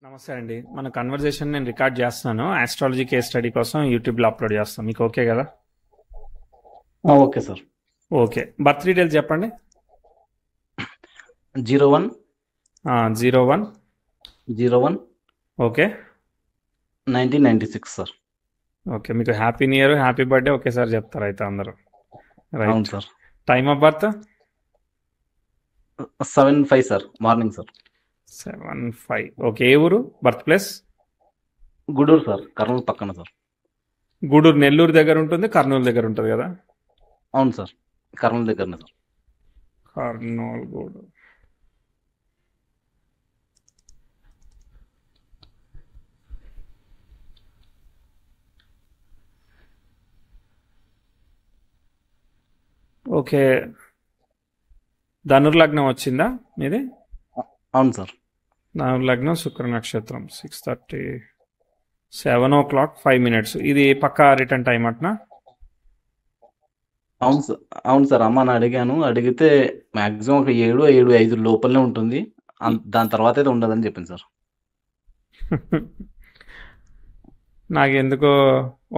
నమస్తే అండి. మన కన్వర్జేషన్ నేను రికార్డ్ చేస్తున్నాను. ఆస్ట్రాలజీ కేస్ స్టడీ కోసం యూట్యూబ్లో అప్లోడ్ చేస్తాను. మీకు ఓకే కదా? Okay sir. Okay. Birth details చెప్పండి. 01 01 01 ఓకే 1996 సార్. ఓకే. మీకు happy new year, happy birthday ఒకేసారి చెప్తారు అయితే అందరూ. అవును right. Sir. Time of birth 7:05 sir, morning sir. 7:05. Okay. ఏ ఊరు? Birth place? Gudur sir, Kurnool పక్కన సార్. గూడూరు నెల్లూరు దగ్గర ఉంటుంది, కర్నూలు దగ్గర ఉంటుంది కదా? అవును సార్, కర్నూలు దగ్గరనే సార్. కర్నూలు, గూడూరు. ఓకే. ధనుర్లగ్నం వచ్చిందా మీది? అవును సార్. ధనుర్లగ్నం, శుక్ర నక్షత్రం. 6:30, 7:05. ఇది పక్కా రిటర్న్ టైం అట్నా? అవును సార్. అవును సార్, అమ్మని అడిగాను. అడిగితే మాక్సిమం ఒక 7-7:05 లోపలనే ఉంటుంది. దాని తర్వాత అయితే ఉండదని చెప్పింది సార్. నాకెందుకో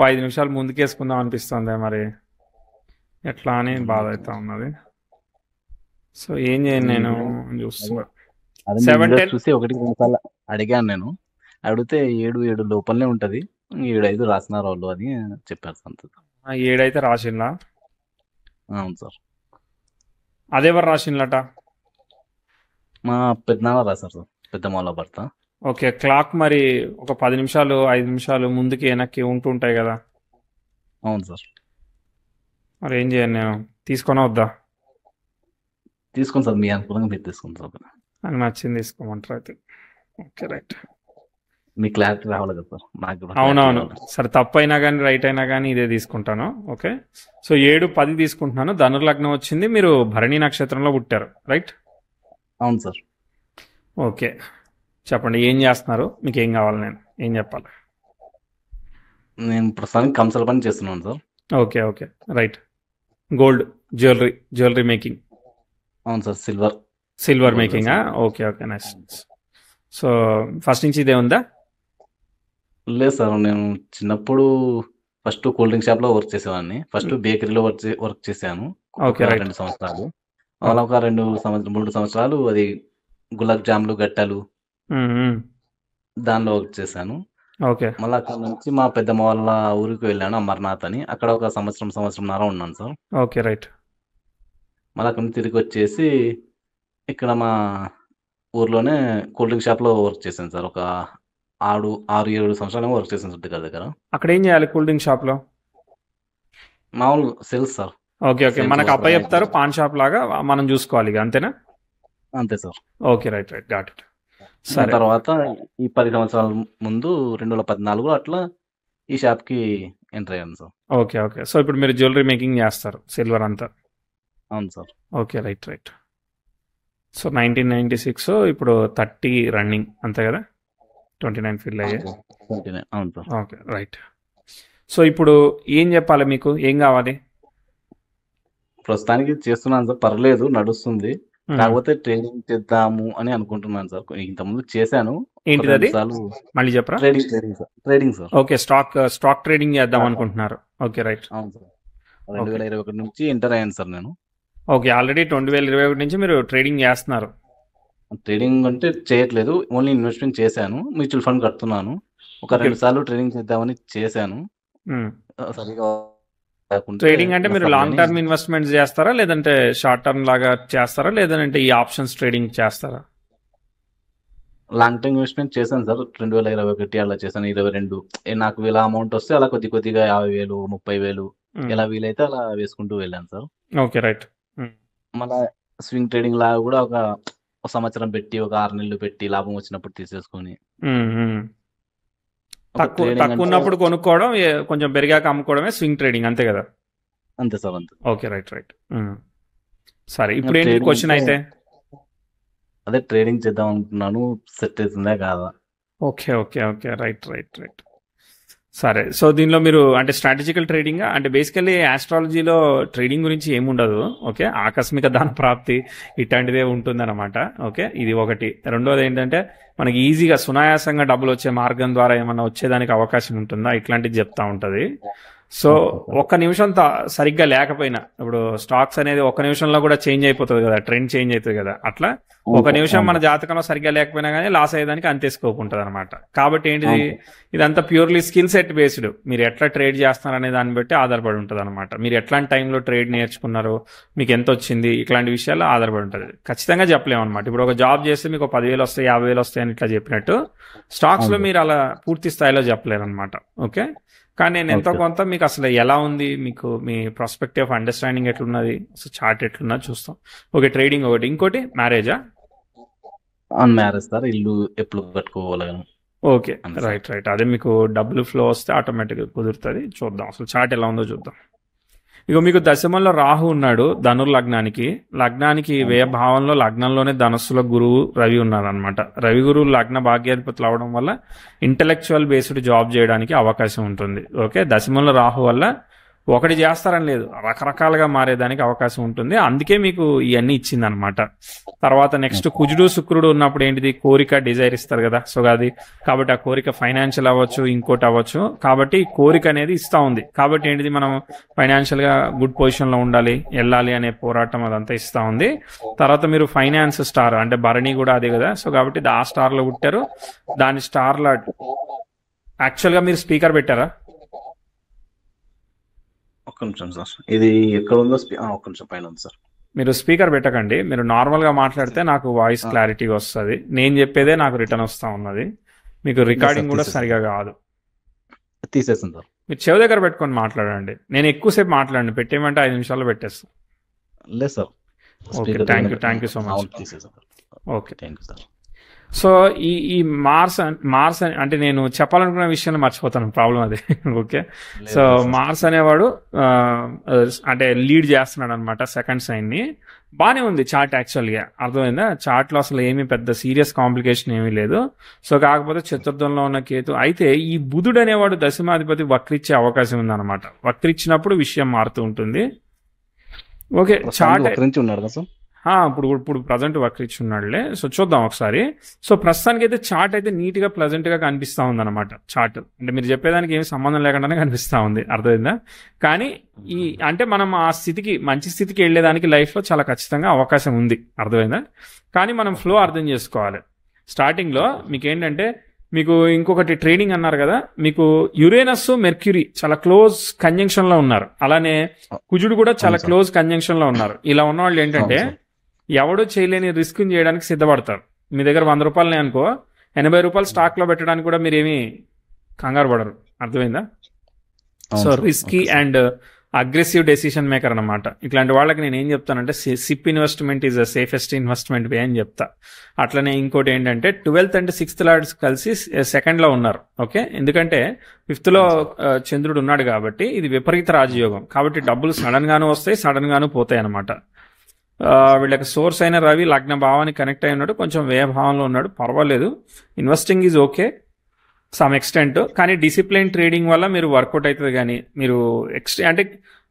5 నిమిషాలు ముందుకేసుకుందాం అనిపిస్తుంది, మరి ఎట్లా అని బాధ అవుతా ఉన్నది. సో ఏం చేయను, నేను చూస్తున్నా. అదే 7:10 చూసి 1-2 సార్లు అడిగాను నేను. అడిగితే 7-7 లోపలనే ఉంటది, 7-5 రాసినారు వాళ్ళు అని చెప్పారు సార్. 7 అయితే రాసిండ్లా? అవును సార్. అదెవరు రాసిండ్లట? మా పెద్దనాన్న రాశారు సార్, పెద్దమ్మ భర్త. ఓకే. క్లాక్ మరి ఒక 10 నిమిషాలు 5 నిమిషాలు ముందుకి వెనక్కి ఉంటుంటాయి కదా? అవును సార్. మరి ఏం చేయను, నేను తీసుకొని వద్దా? తీసుకోండి సార్, మీ అనుకూలంగా మీరు తీసుకోండి సార్. నాకు నచ్చింది తీసుకోమంటారు అయితే. Okay right. మీ క్లారిటీ రావాలి కదా సార్, నాకు కూడా అవునవును. clarity రావాలి. సరే, తప్పు అయినా కానీ రైట్ అయినా కానీ ఇదే తీసుకుంటాను. ఓకే. సో 7:10 తీసుకుంటున్నాను. ధనుర్లగ్నం వచ్చింది. మీరు భరణి నక్షత్రంలో పుట్టారు, రైట్? అవును సార్. ఓకే. చెప్పండి, ఏం చేస్తున్నారు? మీకు ఏం కావాలి? నేను ఏం చెప్పాలి? నేను ప్రస్తుతానికి కంసల పని చేస్తున్నాను sir. Okay okay right. Gold jewellery making. అవును సార్, సిల్వర్ సిల్వర్ Gold మేకింగా? vessel. Okay okay nice. So first నుంచి ఇదే ఉందా? లేదు సార్, నేను చిన్నప్పుడు ఫస్ట్ కూల్ డ్రింక్ షాప్ లో వర్క్ చేసేవాడిని. ఫస్ట్ బేకరీలో వర్క్ చేశాను ఓకే ఒక రైట్. 2 సంవత్సరాలు. అలా ఒక 3 సంవత్సరాలు అది గులాబ్ జాములు గట్టలు దానిలో వర్క్ చేశాను. ఓకే మళ్ళీ అక్కడ నుంచి మా పెద్దమ్మ వాళ్ళ ఊరికి వెళ్ళాను, అమర్నాథ్ అని. అక్కడ ఒక సంవత్సరంన్నర ఉన్నాను సార్. Okay right. మళ్ళీ అక్కడ నుంచి తిరిగి వచ్చేసి ఇక్కడ మా ఊర్లోనే కూల్ డ్రింక్ షాప్లో వర్క్ చేశాను సార్. ఒక 6-7 సంవత్సరాలు వర్క్ చేశాను సార్ దగ్గర దగ్గర. అక్కడ ఏం చేయాలి కూల్ డ్రింక్ షాప్లో? మామూలు sales sir. Okay okay. Sales మనకు వర్కర్ అబ్బాయి చెప్తారు, పాన్ షాప్ లాగా మనం చూసుకోవాలి ఇక, అంతేనా? అంతే sir. Okay right right got it. దాని సరే తర్వాత ఈ 10 సంవత్సరాల ముందు 2014 అట్లా ఈ షాప్కి ఎంటర్ అయ్యాను సార్. Okay okay. సో ఇప్పుడు మీరు జ్యువెలరీ మేకింగ్ చేస్తారు, సిల్వర్ అంతా? అవును sir. Okay right right. So 1996, ఇప్పుడు 30 రన్నింగ్ అంతే కదా? 29 ఫిల్ అయ్యే. 29. అవును సార్. Okay right. సో ఇప్పుడు ఏం చెప్పాలి, మీకు ఏం కావాలి? ప్రస్తుతానికి చేస్తున్నాను సార్, పర్లేదు నడుస్తుంది. కాకపోతే ట్రేడింగ్ చేద్దాము అని అనుకుంటున్నాను సార్. ఇంతకుముందు చేశాను ఏంటిది అది? సార్లు. మళ్ళీ చెప్పరా? Trading sir. Okay. Stock trading చేద్దాం అనుకుంటున్నారు. Okay right. అవును సార్. 2021 నుంచి ఎంటర్ అయ్యాను సార్ నేను. ఓకే. ఆల్రెడీ 2021 నుంచి మీరు ట్రేడింగ్ చేస్తున్నారు. ట్రేడింగ్ అంటే చేయట్లేదు, ఓన్లీ ఇన్వెస్ట్మెంట్ చేశాను. మ్యూచువల్ ఫండ్ కడుతున్నాను. ఒక 2 సార్లు ట్రేడింగ్ చేద్దామని చేశాను, సరిగా కాకుంటే ట్రేడింగ్ అంటే మీరు సరే లాంగ్ అని టర్మ్ ఇన్వెస్ట్మెంట్స్ చేస్తారా, లేదంటే షార్ట్ టర్మ్ లాగా చేస్తారా, లేదంటే ఈ ఆప్షన్స్ ట్రేడింగ్ చేస్తారా? లాంగ్ టర్మ్ ఇన్వెస్ట్మెంట్ చేశాను సార్. 2021 అలా చేశాను. 22 నాకు ఇలా అమౌంట్ వస్తే అలా కొద్ది కొద్దిగా 50,000 30,000 ఎలా వీలైతే అలా వేసుకుంటూ వెళ్ళాను సార్. Okay right. మళ్ళా స్వింగ్ ట్రేడింగ్ లాగా కూడా ఒక సంవత్సరం పెట్టి, ఒక 6 నెలలు పెట్టి లాభం వచ్చినప్పుడు తీసేసుకొని, ఒక తక్కువ ట్రేడింగ్ అంటే ఉన్నప్పుడు కొనుక్కోవడం, కొంచెం పెరిగాక అమ్ముకోవడమే స్వింగ్ ట్రేడింగ్, అంతే కదా? అంతే సార్, అంతే. Okay right right. సరే, ఇప్పుడు ఏంటి ట్రేడింగ్ క్వశ్చన్ అంటే అయితే? అదే ట్రేడింగ్ చేద్దాం అనుకుంటున్నాను, సెట్ అవుతుందా కాదా? Okay okay okay right right right. సరే. సో దీనిలో మీరు అంటే స్ట్రాటజికల్ ట్రేడింగ్ అంటే బేసికల్లీ ఆస్ట్రాలజీలో ట్రేడింగ్ గురించి ఏముండదు. ఓకే, ఆకస్మిక ధన ప్రాప్తి ఇట్లాంటిదే ఉంటుందన్నమాట. ఓకే, ఇది ఒకటి. రెండోది ఏంటంటే మనకి ఈజీగా సునాయాసంగా డబ్బులు వచ్చే మార్గం ద్వారా ఏమన్నా వచ్చేదానికి అవకాశం ఉంటుందా, ఇట్లాంటిది చెప్తా ఉంటది. సో ఒక్క నిమిషం సరిగ్గా లేకపోయినా, ఇప్పుడు స్టాక్స్ అనేది ఒక్క నిమిషంలో కూడా చేంజ్ అయిపోతుంది కదా, ట్రెండ్ చేంజ్ అవుతుంది కదా, అట్లా ఒక నిమిషం మన జాతకంలో సరిగ్గా లేకపోయినా కానీ లాస్ అయ్యేదానికి అంతే స్కోప్ ఉంటుంది అనమాట. కాబట్టి ఏంటిది, ఇదంతా ప్యూర్లీ స్కిల్ సెట్ బేస్డ్. మీరు ఎట్లా ట్రేడ్ చేస్తున్నారు అనే దాన్ని బట్టి ఆధారపడి ఉంటుంది అనమాట. మీరు ఎట్లాంటి టైంలో ట్రేడ్ నేర్చుకున్నారు, మీకు ఎంత వచ్చింది, ఇట్లాంటి విషయాలు ఆధారపడి ఉంటుంది. ఖచ్చితంగా చెప్పలేము అనమాట. ఇప్పుడు ఒక జాబ్ చేస్తే మీకు 10,000 వస్తాయి, 50,000 వస్తాయి అని ఇట్లా చెప్పినట్టు స్టాక్స్లో మీరు అలా పూర్తి స్థాయిలో చెప్పలేరు అనమాట. ఓకే, కానీ నేను ఎంతో కొంత మీకు అసలు ఎలా ఉంది, మీకు మీ ప్రాస్పెక్టివ్ ఆఫ్ అండర్స్టాండింగ్ ఎట్లున్నది, అసలు చార్ట్ ఎట్లున్నది చూస్తాం. ఓకే, ట్రేడింగ్ ఒకటి. ఇంకోటి మ్యారేజా? మ్యారేజ్ సార్, ఇల్లు ఎప్పుడు కట్టుకోగలను. Okay, right. అదే మీకు డబ్బులు ఫ్లో వస్తే ఆటోమేటిక్గా కుదురుతుంది. చూద్దాం అసలు చార్ట్ ఎలా ఉందో చూద్దాం. ఇక మీకు దశమంలో రాహు ఉన్నాడు లగ్నానికి వ్యయ భావంలో, లగ్నంలోనే ధనస్సులో గురువు రవి ఉన్నారు అనమాట. రవి గురువు లగ్న భాగ్యాధిపతులు అవడం వల్ల ఇంటెలెక్చువల్ బేస్డ్ జాబ్ చేయడానికి అవకాశం ఉంటుంది. ఓకే, దశమంలో రాహు వల్ల ఒకటి చేస్తారని లేదు, రకరకాలుగా మారేదానికి అవకాశం ఉంటుంది. అందుకే మీకు ఇవన్నీ ఇచ్చింది అనమాట. తర్వాత నెక్స్ట్ కుజుడు శుక్రుడు ఉన్నప్పుడు ఏంటిది, కోరిక డిజైర్ ఇస్తారు కదా. సో అది కాబట్టి ఆ కోరిక ఫైనాన్షియల్ అవ్వచ్చు, ఇంకోటి అవ్వచ్చు. కాబట్టి కోరిక అనేది ఇస్తా ఉంది. కాబట్టి ఏంటిది, మనం ఫైనాన్షియల్ గా గుడ్ పొజిషన్ లో ఉండాలి, వెళ్ళాలి అనే పోరాటం అదంతా ఇస్తా ఉంది. తర్వాత మీరు ఫైనాన్స్ స్టార్ అంటే భరణి కూడా అదే కదా. సో కాబట్టి ఆ స్టార్ లో పుట్టారు. దాని స్టార్ లో యాక్చువల్ గా మీరు స్పీకర్ పెట్టారా? ఒక్క నిమిషం సార్, ఇది ఎక్కడ ఉందో ఒక్క నిమిషం పైన ఉంది సార్. మీరు స్పీకర్ పెట్టకండి, మీరు నార్మల్ గా మాట్లాడితే నాకు వాయిస్ క్లారిటీగా వస్తుంది. నేను చెప్పేదే నాకు రిటర్న్ వస్తా ఉన్నది, మీకు రికార్డింగ్ కూడా సరిగా కాదు. తీసేస్తాను సార్. మీరు చెవి దగ్గర పెట్టుకొని మాట్లాడండి. నేను ఎక్కువసేపు మాట్లాడండి, పెట్టేయమంటే 5 నిమిషాల్లో పెట్టేస్తాను. లేదు sir. Okay, thank you so much. Okay, thank you sir. So ఈ మార్స్ అంటే నేను చెప్పాలనుకున్న విషయాన్ని మర్చిపోతాను, ప్రాబ్లం అదే. ఓకే, సో మార్స్ అనేవాడు అంటే లీడ్ చేస్తున్నాడు అనమాట సెకండ్ సైన్ ని. బానే ఉంది చార్ట్ యాక్చువల్గా, అర్థమైందా? చార్ట్లో అసలు ఏమీ పెద్ద సీరియస్ కాంప్లికేషన్ ఏమీ లేదు. సో కాకపోతే చతుర్థంలో ఉన్న కేతు అయితే ఈ బుధుడు అనేవాడు దశమాధిపతి వక్రిచ్చే అవకాశం ఉందన్నమాట. వక్రిచ్చినప్పుడు విషయం మారుతూ ఉంటుంది. ఓకే, చార్ట్ ఉన్నాడు కదా సార్. ఇప్పుడు ప్రజెంట్ వక్రిచ్చి ఉన్నాడులే. సో చూద్దాం ఒకసారి. సో ప్రస్తుతానికి అయితే చార్ట్ అయితే నీట్ గా ప్లెజెంట్ గా కనిపిస్తా ఉంది అనమాట. చార్ట్ అంటే మీరు చెప్పేదానికి ఏమి సంబంధం లేకుండానే కనిపిస్తా ఉంది, అర్థమైందా? కానీ అంటే మనం ఆ స్థితికి, మంచి స్థితికి వెళ్ళేదానికి లైఫ్ లో చాలా ఖచ్చితంగా అవకాశం ఉంది, అర్థమైందా? కానీ మనం ఫ్లో అర్థం చేసుకోవాలి. స్టార్టింగ్ లో మీకు ఏంటంటే, మీకు ఇంకొకటి ట్రేడింగ్ అన్నారు కదా, మీకు యురేనస్ మెర్క్యూరీ చాలా క్లోజ్ కంజంక్షన్ లో ఉన్నారు. అలానే కుజుడు కూడా చాలా క్లోజ్ కంజంక్షన్ లో ఉన్నారు. ఇలా ఉన్న వాళ్ళు ఏంటంటే ఎవడో చేయలేని రిస్క్ చేయడానికి సిద్ధపడతారు. మీ దగ్గర 100 రూపాయలని అనుకో, 80 రూపాయలు స్టాక్ లో పెట్టడానికి కూడా మీరేమి కంగారు పడరు, అర్థమైందా? So risky and aggressive decision maker అనమాట. ఇట్లాంటి వాళ్ళకి నేను ఏం చెప్తానంటే, SIP investment is the safest investment way అని చెప్తా. అట్లనే ఇంకోటి ఏంటంటే 12th అండ్ 6th లార్డ్స్ కలిసి 2nd లో ఉన్నారు. ఓకే, ఎందుకంటే 5th లో చంద్రుడు ఉన్నాడు కాబట్టి ఇది విపరీత రాజయోగం. కాబట్టి డబ్బులు సడన్ గాను వస్తాయి, సడన్ గాను పోతాయి అనమాట. వీళ్ళకి సోర్స్ అయిన రవి లగ్న భావానికి కనెక్ట్ అయి ఉన్నాడు, కొంచెం వ్యయ భావంలో ఉన్నాడు, పర్వాలేదు. Investing is okay some extent. కానీ డిసిప్లైన్ ట్రేడింగ్ వల్ల మీరు వర్కౌట్ అవుతుంది. కానీ మీరు అంటే